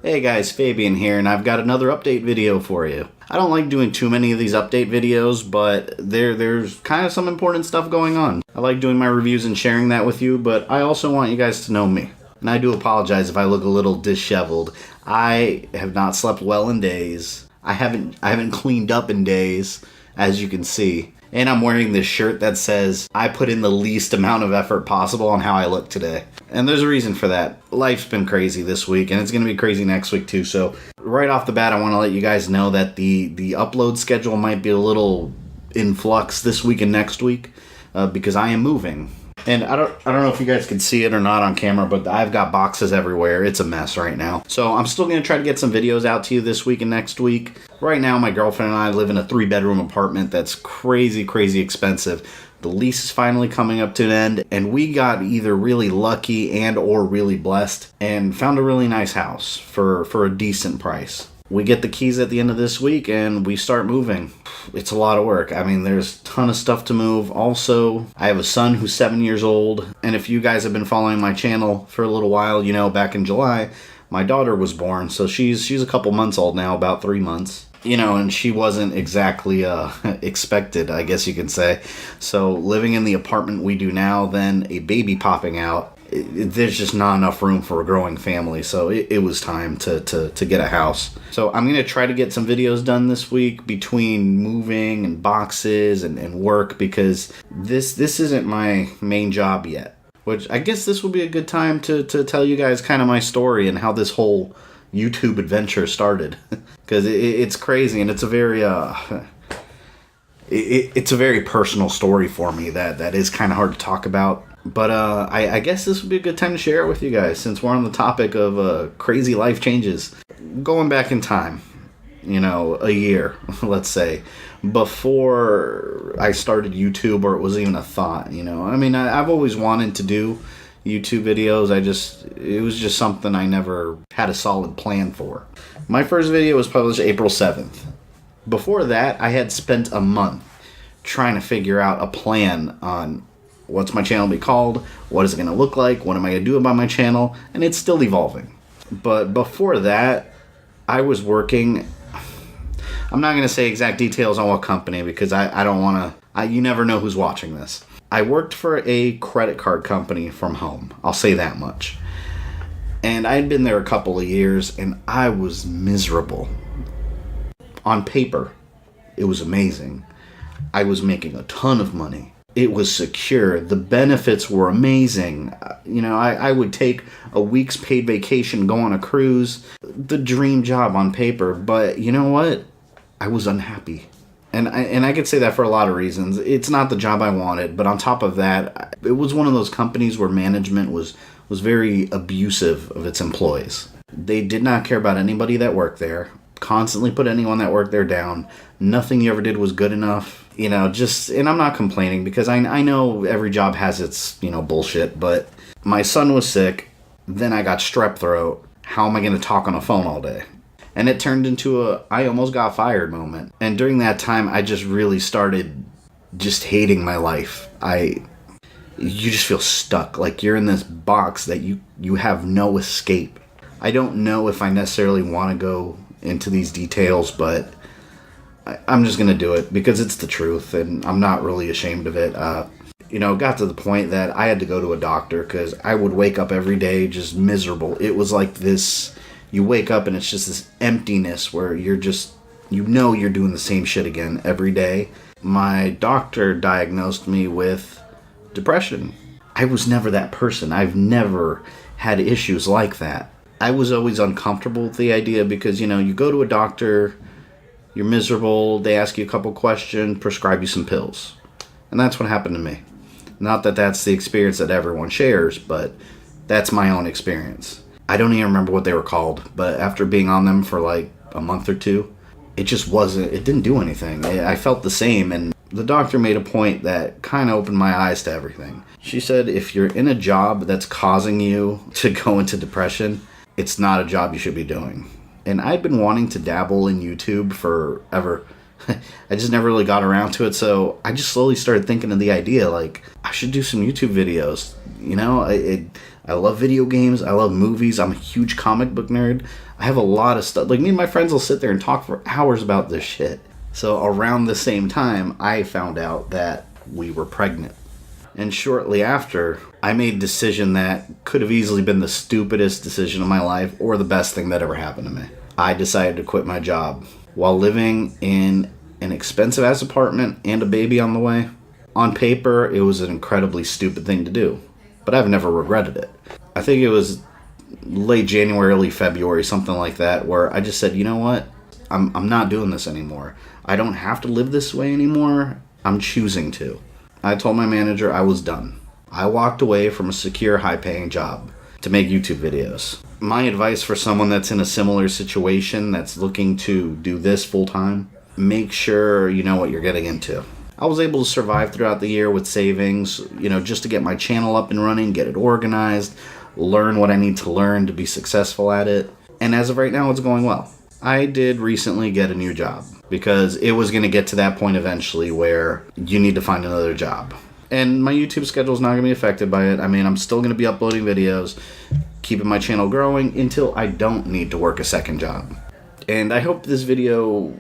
Hey guys, Fabian here, and I've got another update video for you. I don't like doing too many of these update videos, but there's kind of some important stuff going on. I like doing my reviews and sharing that with you, but I also want you guys to know me. And I do apologize if I look a little disheveled. I have not slept well in days. I haven't cleaned up in days, as you can see. And I'm wearing this shirt that says, I put in the least amount of effort possible on how I look today. And there's a reason for that. Life's been crazy this week, and it's going to be crazy next week too. So right off the bat, I want to let you guys know that the upload schedule might be a little in flux this week and next week because I am moving. And I don't know if you guys can see it or not on camera, but I've got boxes everywhere. It's a mess right now. So I'm still going to try to get some videos out to you this week and next week. Right now, my girlfriend and I live in a 3-bedroom apartment that's crazy, crazy expensive. The lease is finally coming up to an end, and we got either really lucky and or really blessed and found a really nice house for a decent price. We get the keys at the end of this week and we start moving. It's a lot of work. I mean, there's a ton of stuff to move. Also, I have a son who's 7 years old. And if you guys have been following my channel for a little while, you know, back in July, my daughter was born. So she's a couple months old now, about 3 months. You know, and she wasn't exactly expected, I guess you can say. So living in the apartment we do now, then a baby popping out, there's just not enough room for a growing family, so it was time to get a house. So I'm going to try to get some videos done this week between moving and boxes and work, because this isn't my main job yet. Which I guess this will be a good time to tell you guys kind of my story and how this whole YouTube adventure started. Because it's crazy, and it's a very it's a very personal story for me that is kind of hard to talk about. But I guess this would be a good time to share it with you guys, since we're on the topic of crazy life changes. Going back in time, you know, a year, let's say, before I started YouTube, or it was even a thought, you know. I mean, I've always wanted to do YouTube videos. It was just something I never had a solid plan for. My first video was published April 7th. Before that, I had spent a month trying to figure out a plan on what's my channel be called, what is it going to look like, what am I going to do about my channel, and it's still evolving. But before that, I was working, I'm not going to say exact details on what company, because I don't want to, you never know who's watching this. I worked for a credit card company from home, I'll say that much. And I had been there a couple of years, and I was miserable. On paper, it was amazing. I was making a ton of money. It was secure. The benefits were amazing. You know, I would take a week's paid vacation, go on a cruise. The dream job on paper. But you know what? I was unhappy. And I could say that for a lot of reasons. It's not the job I wanted, but on top of that, it was one of those companies where management was very abusive of its employees. They did not care about anybody that worked there. Constantly put anyone that worked there down. Nothing you ever did was good enough. You know, and I'm not complaining, because I know every job has its, you know, bullshit, but my son was sick, then I got strep throat. How am I going to talk on a phone all day? And it turned into I almost got fired moment. And during that time, I just really started just hating my life. You just feel stuck, like you're in this box that you have no escape. I don't know if I necessarily want to go into these details, but I'm just going to do it because it's the truth, and I'm not really ashamed of it. You know, it got to the point that I had to go to a doctor because I would wake up every day just miserable. It was like this, you wake up and it's just this emptiness where you're just, you know, you're doing the same shit again every day. My doctor diagnosed me with depression. I was never that person. I've never had issues like that. I was always uncomfortable with the idea because, you know, you go to a doctor, you're miserable, they ask you a couple questions, prescribe you some pills. And that's what happened to me. Not that that's the experience that everyone shares, but that's my own experience. I don't even remember what they were called, but after being on them for like a month or two, it didn't do anything. I felt the same, and the doctor made a point that kind of opened my eyes to everything. She said, if you're in a job that's causing you to go into depression, it's not a job you should be doing. And I'd been wanting to dabble in YouTube forever, I just never really got around to it, so I just slowly started thinking of the idea, like, I should do some YouTube videos. You know, I love video games, I love movies, I'm a huge comic book nerd. I have a lot of stuff. Like, me and my friends will sit there and talk for hours about this shit. So around the same time, I found out that we were pregnant. And shortly after, I made a decision that could have easily been the stupidest decision of my life or the best thing that ever happened to me. I decided to quit my job while living in an expensive-ass apartment and a baby on the way. On paper, it was an incredibly stupid thing to do, but I've never regretted it. I think it was late January, early February, something like that, where I just said, you know what? I'm not doing this anymore. I don't have to live this way anymore. I'm choosing to. I told my manager I was done. I walked away from a secure, high-paying job to make YouTube videos. My advice for someone that's in a similar situation, that's looking to do this full-time, make sure you know what you're getting into. I was able to survive throughout the year with savings, you know, just to get my channel up and running, get it organized, learn what I need to learn to be successful at it. And as of right now, it's going well. I did recently get a new job because it was going to get to that point eventually where you need to find another job. And my YouTube schedule is not going to be affected by it. I mean, I'm still going to be uploading videos, keeping my channel growing until I don't need to work a second job. And I hope this video...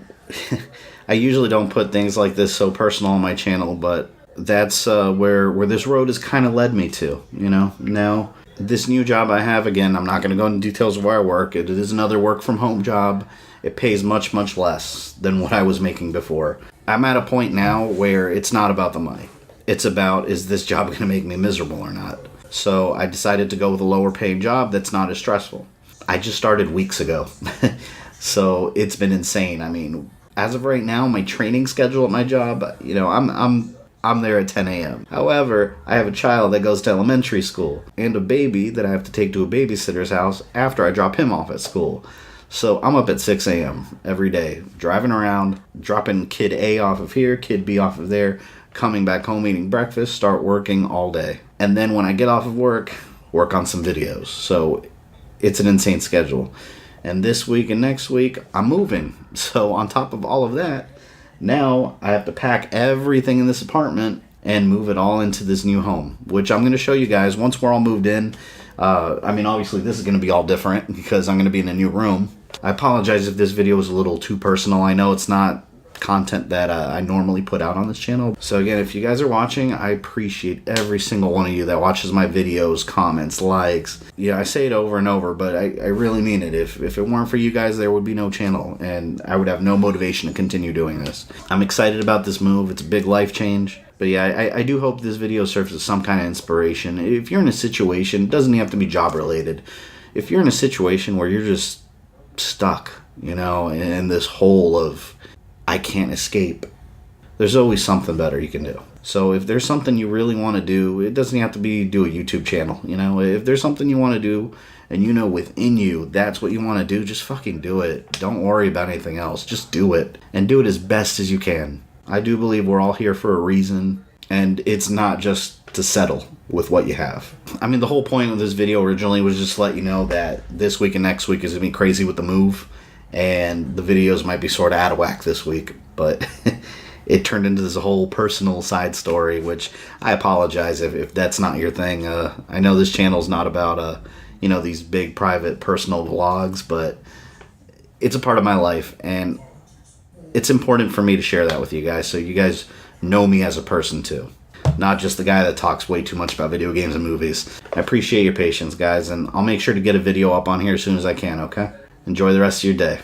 I usually don't put things like this so personal on my channel, but that's where this road has kind of led me to, you know. Now, this new job I have, again, I'm not going to go into details of where I work. It is another work-from-home job. It pays much, much less than what I was making before. I'm at a point now where it's not about the money. It's about, is this job going to make me miserable or not? So I decided to go with a lower-paying job that's not as stressful. I just started weeks ago, so it's been insane. I mean, as of right now, my training schedule at my job, you know, I'm there at 10 a.m. However, I have a child that goes to elementary school and a baby that I have to take to a babysitter's house after I drop him off at school. So I'm up at 6 a.m. every day, driving around, dropping kid A off of here, kid B off of there, coming back home, eating breakfast, start working all day. And then when I get off of work on some videos. So it's an insane schedule. And this week and next week, I'm moving. So on top of all of that, now I have to pack everything in this apartment and move it all into this new home, which I'm going to show you guys once we're all moved in. I mean, obviously this is going to be all different because I'm going to be in a new room. I apologize if this video is a little too personal. I know it's not content that I normally put out on this channel. So again, if you guys are watching, I appreciate every single one of you that watches my videos, comments, likes. Yeah, I say it over and over, but I really mean it. If it weren't for you guys, there would be no channel, and I would have no motivation to continue doing this. I'm excited about this move. It's a big life change. But yeah, I do hope this video serves as some kind of inspiration. If you're in a situation, it doesn't have to be job related. If you're in a situation where you're just stuck, you know, in this hole of I can't escape, there's always something better you can do. So if there's something you really want to do, it doesn't have to be do a YouTube channel, you know. If there's something you want to do and you know within you that's what you want to do, just fucking do it. Don't worry about anything else. Just do it, and do it as best as you can. I do believe we're all here for a reason, and it's not just to settle with what you have. I mean, the whole point of this video originally was just to let you know that this week and next week is going to be crazy with the move, and the videos might be sort of out of whack this week, but it turned into this whole personal side story, which I apologize if that's not your thing. I know this channel's not about, you know, these big private personal vlogs, but it's a part of my life, and it's important for me to share that with you guys so you guys know me as a person too. Not just the guy that talks way too much about video games and movies. I appreciate your patience, guys, and I'll make sure to get a video up on here as soon as I can, okay? Enjoy the rest of your day.